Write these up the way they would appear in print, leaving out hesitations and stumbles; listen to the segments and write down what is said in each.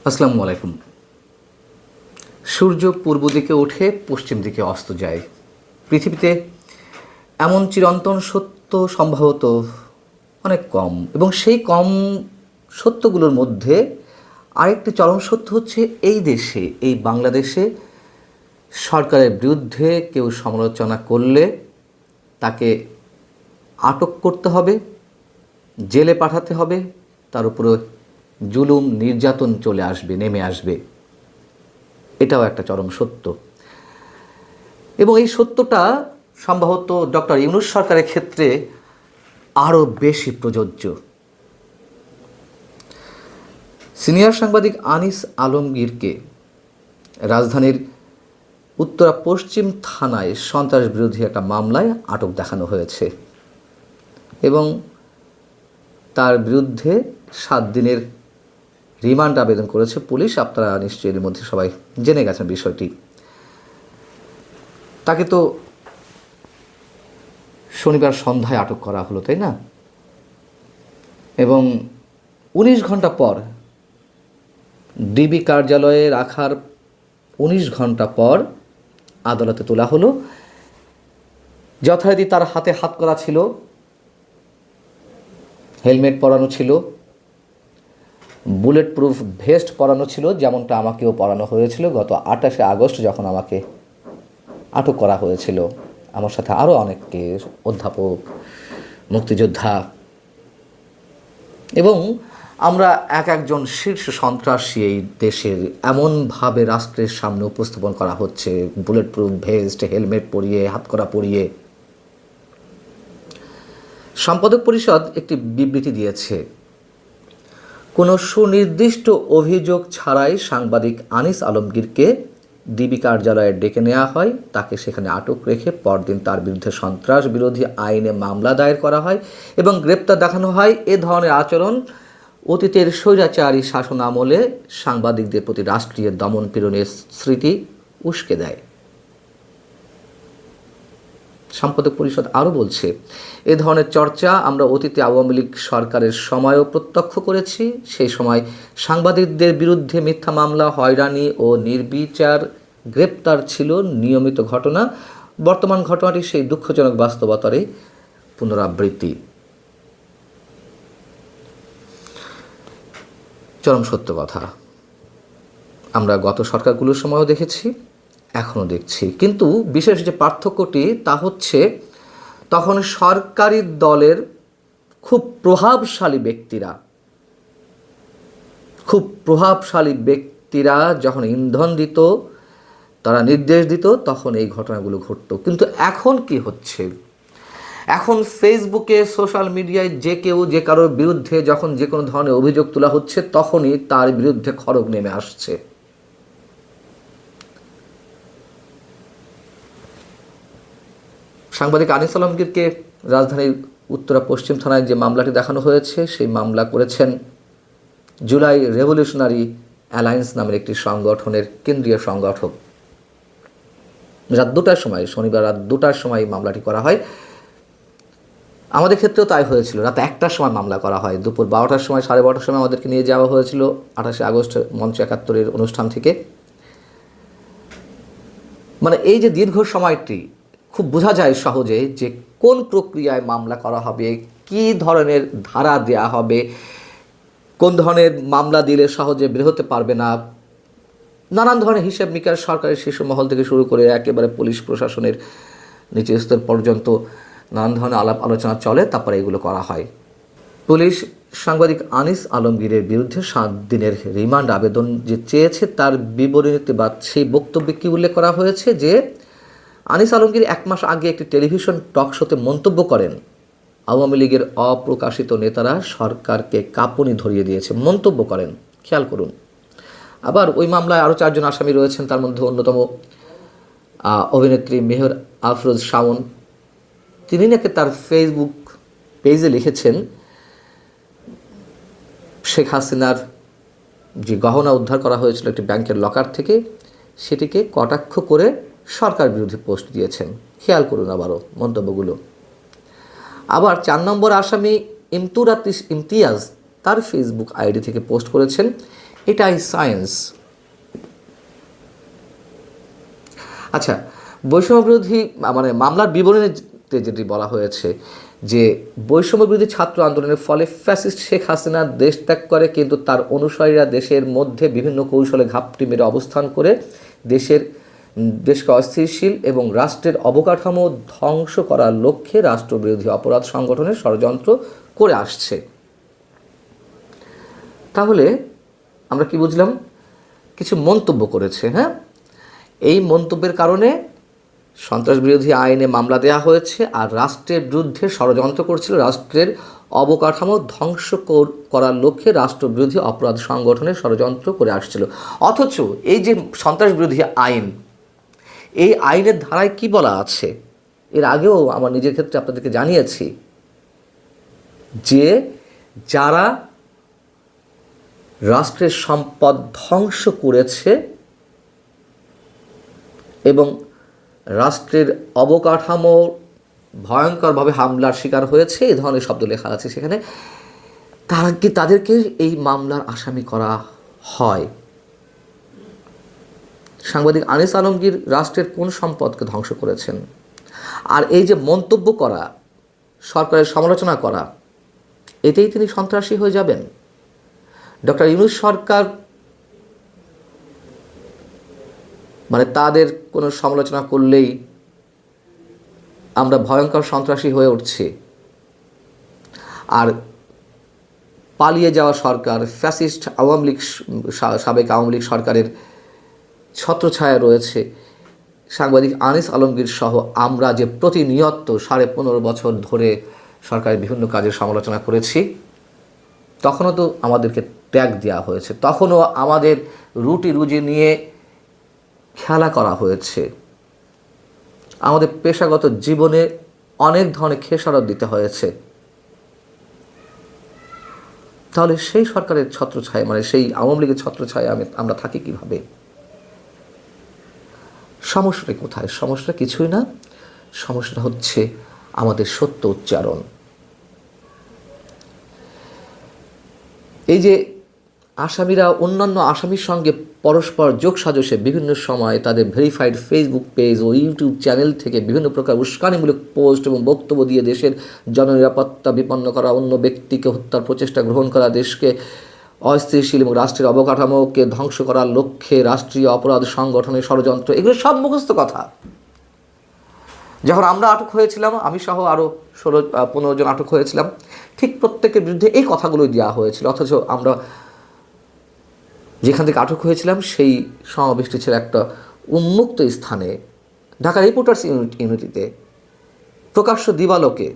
আসসালামু আলাইকুম। সূর্য পূর্ব দিকে ওঠে, পশ্চিম দিকে অস্ত যায়। পৃথিবীতে এমন চিরন্তন সত্য সম্ভবত অনেক কম, এবং সেই কম সত্যগুলোর মধ্যে আরেকটি চরম সত্য হচ্ছে এই দেশে, এই বাংলাদেশে সরকারের বিরুদ্ধে কেউ সমালোচনা করলে তাকে আটক করতে হবে, জেলে পাঠাতে হবে, তার উপরে জুলুম নির্যাতন নেমে আসবে। এটাও একটা চরম সত্য, এবং এই সত্যটা সম্ভবত ডক্টর ইউনূস সরকারের ক্ষেত্রে আরও বেশি প্রযোজ্য। সিনিয়র সাংবাদিক আনিস আলমগীরকে রাজধানীর উত্তরা পশ্চিম থানায় সন্ত্রাস বিরোধী একটা মামলায় আটক দেখানো হয়েছে, এবং তার বিরুদ্ধে 7 দিনের রিমান্ড আবেদন করেছে পুলিশ। আপনারা নিশ্চয়ই এর মধ্যে সবাই জেনে গেছেন বিষয়টি। তাকে তো শনিবার সন্ধ্যায় আটক করা হলো, তাই না? এবং 19 ঘন্টা পর, ডিবি কার্যালয়ে রাখার 19 ঘন্টা পর আদালতে তোলা হলো। যথারীতি তার হাতে হাত করা ছিল, হেলমেট পরানো ছিল, বুলেট প্রুফ ভেস্ট পরানো ছিল, যেমনটা আমাকেও পরানো হয়েছিল গত 28শে আগস্ট যখন আমাকে আটক করা হয়েছিল। আমার সাথে আরও অনেককে, অধ্যাপক, মুক্তিযোদ্ধা, এবং আমরা এক একজন শীর্ষ সন্ত্রাসী এই দেশের এমনভাবে রাষ্ট্রের সামনে উপস্থাপন করা হচ্ছে, বুলেট প্রুফ ভেস্ট, হেলমেট পরিয়ে, হাতকড়া পরিয়ে। সম্পাদক পরিষদ একটি বিবৃতি দিয়েছে, কোনো সুনির্দিষ্ট অভিযোগ ছাড়াই সাংবাদিক আনিস আলমগীরকে ডিবি কার্যালয়ে ডেকে নেওয়া হয়, তাকে সেখানে আটক রেখে পরদিন তার বিরুদ্ধে সন্ত্রাস বিরোধী আইনে মামলা দায়ের করা হয় এবং গ্রেপ্তার দেখানো হয়। এ ধরনের আচরণ অতীতের স্বৈরাচারী শাসন আমলে সাংবাদিকদের প্রতি রাষ্ট্রীয় দমন পীড়নের স্মৃতি উস্কে দেয়। সম্পাদক পরিষদ আরও বলছে, এ ধরনের চর্চা আমরা অতীতে আওয়ামী লীগ সরকারের সময়ও প্রত্যক্ষ করেছি। সেই সময় সাংবাদিকদের বিরুদ্ধে মিথ্যা মামলা, হয়রানি ও নির্বিচার গ্রেপ্তার ছিল নিয়মিত ঘটনা। বর্তমান ঘটনাটি সেই দুঃখজনক বাস্তবতারই পুনরাবৃত্তি। চরম সত্য কথা। আমরা গত সরকারগুলোর সময়ও দেখেছি, এখনও দেখছি। কিন্তু বিশেষ যে পার্থক্যটি তা হচ্ছে, তখন সরকারি দলের খুব প্রভাবশালী ব্যক্তিরা যখন ইন্ধন দিত, তারা নির্দেশ দিত, তখন এই ঘটনাগুলো ঘটতো। কিন্তু এখন কি হচ্ছে? এখন ফেসবুকে, সোশ্যাল মিডিয়ায় যে কেউ যে কারোর বিরুদ্ধে যখন যে কোনো ধরনের অভিযোগ তোলা হচ্ছে, তখনই তার বিরুদ্ধে খড়গ নেমে আসছে। সাংবাদিক আনিস আলমগীরকে রাজধানীর উত্তরা পশ্চিম থানায় যে মামলাটি দেখানো হয়েছে, সেই মামলা করেছেন জুলাই রেভলিউশনারি অ্যালায়েন্স নামের একটি সংগঠনের কেন্দ্রীয় সংগঠক। রাত 2টার সময়, শনিবার রাত 2টার সময় মামলাটি করা হয়। আমাদের ক্ষেত্রেও তাই হয়েছিল। রাত 1টার সময় মামলা করা হয়। দুপুর 12টার সময়, 12:30টার সময় আমাদেরকে নিয়ে যাওয়া হয়েছিল 28শে আগস্ট মঞ্চ 71-এর অনুষ্ঠান থেকে। মানে এই যে দীর্ঘ সময়টি, খুব বোঝা যায় সহজে যে কোন প্রক্রিয়ায় মামলা করা হবে, কী ধরনের ধারা দেয়া হবে, কোন ধরনের মামলা দিলে সহজে বের হতে পারবে না। নানান ধরনের হিসাব নিকাশ সরকারের শীর্ষ মহল থেকে শুরু করে একেবারে পুলিশ প্রশাসনের নিচের স্তর পর্যন্ত নানান ধরনের আলাপ আলোচনা চলে, তারপরে এগুলো করা হয়। পুলিশ সাংবাদিক আনিস আলমগীরের বিরুদ্ধে 7 দিনের রিমান্ড আবেদন যে চেয়েছে, তার বিবরণীতে বা সেই বক্তব্যে কী উল্লেখ করা হয়েছে যে আনিস আলমগীর 1 মাস আগে একটি টেলিভিশন টক শোতে মন্তব্য করেন, আওয়ামী লীগের অপ্রকাশিত নেতারা সরকারকে কাঁপুনি ধরিয়ে দিয়েছে, মন্তব্য করেন। খেয়াল করুন। আবার ওই মামলায় আরও 4 জন আসামি রয়েছেন, তার মধ্যে অন্যতম অভিনেত্রী মেহর আফরোজ শাওন। তিনি নাকি তার ফেসবুক পেজে লিখেছেন, শেখ হাসিনার যে গহনা উদ্ধার করা হয়েছিল একটি ব্যাংকের লকার থেকে, সেটিকে কটাক্ষ করে সরকার বিরোধী পোস্ট দিয়েছেন। খেয়াল করুন আবারও মন্তব্যগুলো। আবার 4 নম্বর আসামি ইমতিয়াজ তার ফেসবুক আইডি থেকে পোস্ট করেছেন, এটাই সায়েন্স। আচ্ছা, বৈষম্য বিরোধী মানে মামলার বিবরণীতে যেটি বলা হয়েছে যে বৈষম্য বিরোধী ছাত্র আন্দোলনের ফলে ফ্যাসিস্ট শেখ হাসিনা দেশ ত্যাগ করে, কিন্তু তার অনুসারীরা দেশের মধ্যে বিভিন্ন কৌশলে ঘাপটি মেরে অবস্থান করে দেশকে অস্থিতিশীল এবং রাষ্ট্রের অবকাঠামো ধ্বংস করার লক্ষ্যে রাষ্ট্রবিরোধী অপরাধ সংগঠনের ষড়যন্ত্র করে আসছে। তাহলে আমরা কি বুঝলাম? কিছু মন্তব্য করেছে, হ্যাঁ, এই মন্তব্যের কারণে সন্ত্রাস বিরোধী আইনে মামলা দেওয়া হয়েছে, আর রাষ্ট্রের বিরুদ্ধে ষড়যন্ত্র করছিল, রাষ্ট্রের অবকাঠামো ধ্বংস করার লক্ষ্যে রাষ্ট্রবিরোধী অপরাধ সংগঠনের ষড়যন্ত্র করে আসছিল। অথচ এই যে সন্ত্রাস বিরোধী আইন, এই আইনের ধারায় কি বলা আছে, এর আগেও আমার নিজের ক্ষেত্রে আপনাদেরকে জানিয়েছি যে যারা রাষ্ট্রের সম্পদ ধ্বংস করেছে এবং রাষ্ট্রের অবকাঠামো ভয়ঙ্করভাবে হামলার শিকার হয়েছে, এই ধরনের শব্দ লেখা আছে সেখানে, তাদেরকে এই মামলার আসামি করা হয়। সাংবাদিক আনিস আলমগীর রাষ্ট্রের কোন সম্পদকে ধ্বংস করেছেন? আর এই যে মন্তব্য করা, সরকারের সমালোচনা করা, এতেই তিনি সন্ত্রাসী হয়ে যাবেন? ডক্টর ইউনূস সরকার মানে তাদের কোনো সমালোচনা করলেই আমরা ভয়ঙ্কর সন্ত্রাসী হয়ে উঠছি, আর পালিয়ে যাওয়া সরকার, ফ্যাসিস্ট আওয়ামী লীগ, সাবেক আওয়ামী লীগ সরকারের ছত্রছায়া রয়েছে। সাংবাদিক আনিস আলমগীর সহ আমরা যে প্রতিনিয়ত 15.5 বছর ধরে সরকারের বিভিন্ন কাজের সমালোচনা করেছি, তখনও তো আমাদেরকে ত্যাগ দেওয়া হয়েছে, তখনও আমাদের রুটি রুজি নিয়ে খেলা করা হয়েছে, আমাদের পেশাগত জীবনে অনেক ধরনের খেসারত দিতে হয়েছে। তাহলে সেই সরকারের ছত্রছায়া, মানে সেই আওয়ামী লীগের ছত্রছায়া আমরা থাকি কিভাবে? সমস্যাটা কোথায়? সমস্যা কিছুই না, সমস্যাটা হচ্ছে আমাদের সত্য উচ্চারণ। এই যে আসামিরা অন্যান্য আসামির সঙ্গে পরস্পর যোগসাজশে বিভিন্ন সময় তাদের ভেরিফাইড ফেসবুক পেজ ও ইউটিউব চ্যানেল থেকে বিভিন্ন প্রকার উস্কানিমূলক পোস্ট এবং বক্তব্য দিয়ে দেশের জননিরাপত্তা বিপন্ন করা, অন্য ব্যক্তিকে হত্যার প্রচেষ্টা গ্রহণ করা, দেশকে অস্থিতিশীল এবং রাষ্ট্রের অবকাঠামোকে ধ্বংস করার লক্ষ্যে রাষ্ট্রীয় অপরাধ সংগঠনের ষড়যন্ত্র, এগুলো সব মুখস্থ কথা। যখন আমরা আটক হয়েছিলাম, আমি সহ আরও 16-15 জন আটক হয়েছিলাম, ঠিক প্রত্যেকের বিরুদ্ধে এই কথাগুলোই দেওয়া হয়েছিল। অথচ আমরা যেখান থেকে আটক হয়েছিলাম সেই সমাবেশটি ছিল একটা উন্মুক্ত স্থানে, ঢাকা রিপোর্টার্স ইউনিটিতে, প্রকাশ্য দিবালোকে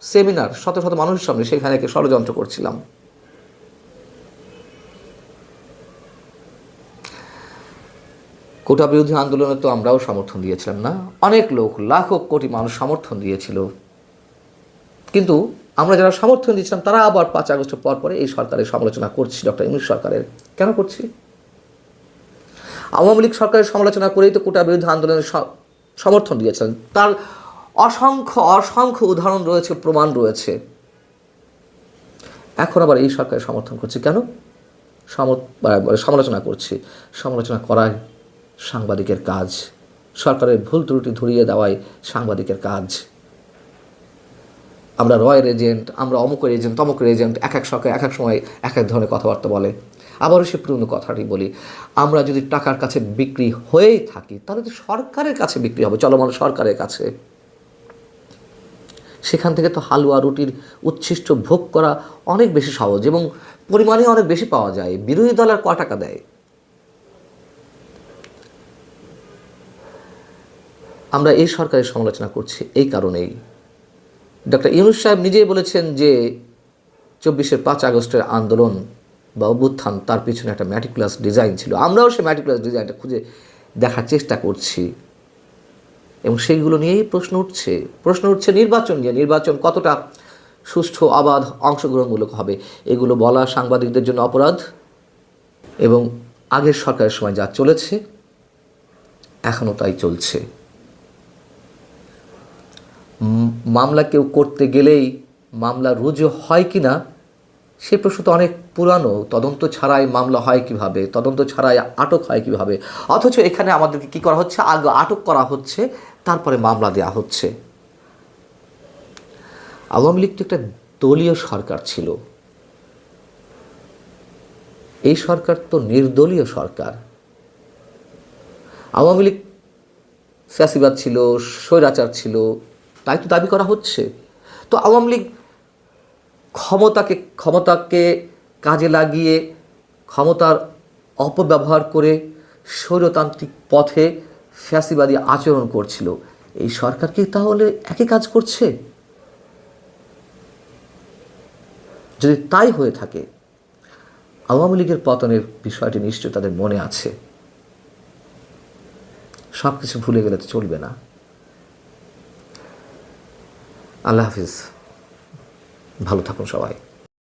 সেমিনার, শত শত মানুষের সামনে সেখানে ষড়যন্ত্র করছিলাম। কোটা বিরোধী আন্দোলনে তো আমরাও সমর্থন দিয়েছিলাম না? অনেক লোক, লাখো কোটি মানুষ সমর্থন দিয়েছিল, কিন্তু আমরা যারা সমর্থন দিয়েছিলাম তারা আবার 5 আগস্টের পর পরে এই সরকারের সমালোচনা করছি, ডক্টর ইউনূস সরকারের। কেন করছি? আওয়ামী লীগ সরকারের সমালোচনা করেই তো কোটা বিরোধী আন্দোলনের সমর্থন দিয়েছিলেন। তার অসংখ্য অসংখ্য উদাহরণ রয়েছে, প্রমাণ রয়েছে। এখন আবার এই সরকারের সমর্থন করছি কেন? সমালোচনা করছি। সমালোচনা করাই সাংবাদিকের কাজ, সরকারের ভুল ত্রুটি ধরিয়ে দেওয়াই সাংবাদিকের কাজ। আমরা রয়ের এজেন্ট, আমরা অমুকের এজেন্ট, তমুকের এজেন্ট, এক এক সরকার এক এক সময় এক এক ধরনের কথাবার্তা বলে। আবারও সে পুরনো কথাটি বলি, আমরা যদি টাকার কাছে বিক্রি হয়েই থাকি তাহলে তো সরকারের কাছে বিক্রি হবে, চলমান সরকারের কাছে। সেখান থেকে তো হালুয়া রুটির উচ্ছিষ্ট ভোগ করা অনেক বেশি সহজ এবং পরিমাণে অনেক বেশি পাওয়া যায়। বিরোধী দল আর কয় টাকা দেয়? আমরা এই সরকারের সমালোচনা করছি এই কারণেই। ডক্টর ইউনূস সাহেব নিজেই বলেছেন যে 24 5 আগস্টের আন্দোলন বা অভ্যুত্থান, তার পিছনে একটা ম্যাটিকুলাস ডিজাইন ছিল। আমরাও সেই ম্যাটিকুলাস ডিজাইনটা খুঁজে দেখার চেষ্টা করছি এবং সেইগুলো নিয়েই প্রশ্ন উঠছে নির্বাচন নিয়ে। নির্বাচন কতটা সুষ্ঠু, অবাধ, অংশগ্রহণমূলক হবে, এগুলো বলা সাংবাদিকদের জন্য অপরাধ। এবং আগের সরকারের সময় যা চলেছে এখনও তাই চলছে। মামলা কেউ করতে গেলেই মামলা রুজু হয় কি না সে প্রশ্ন তো অনেক পুরানো। তদন্ত ছাড়াই মামলা হয় কিভাবে, তদন্ত ছাড়াই আটক হয় কিভাবে, অথচ এখানে আমাদেরকে কি করা হচ্ছে, আগে আটক করা হচ্ছে, তারপরে মামলা দেওয়া হচ্ছে। আওয়ামী লীগ তো একটা দলীয় সরকার ছিল, এই সরকার তো নির্দলীয় সরকার। আওয়ামী লীগ ফ্যাসিবাদ ছিল, স্বৈরাচার ছিল, তাই তো দাবি করা হচ্ছে। তো আওয়ামী লীগ ক্ষমতাকে কাজে লাগিয়ে, ক্ষমতার অপব্যবহার করে স্বৈরতান্ত্রিক পথে ফ্যাসিবাদী আচরণ করছিল। এই সরকার কি তাহলে একই কাজ করছে? যদি তাই হয়ে থাকে, আওয়ামী লীগের পতনের বিষয়টি নিশ্চয় তাদের মনে আছে। সব কিছু ভুলে গেলে তো চলবে না। আল্লাহ হাফিজ, ভালো থাকুন সবাই।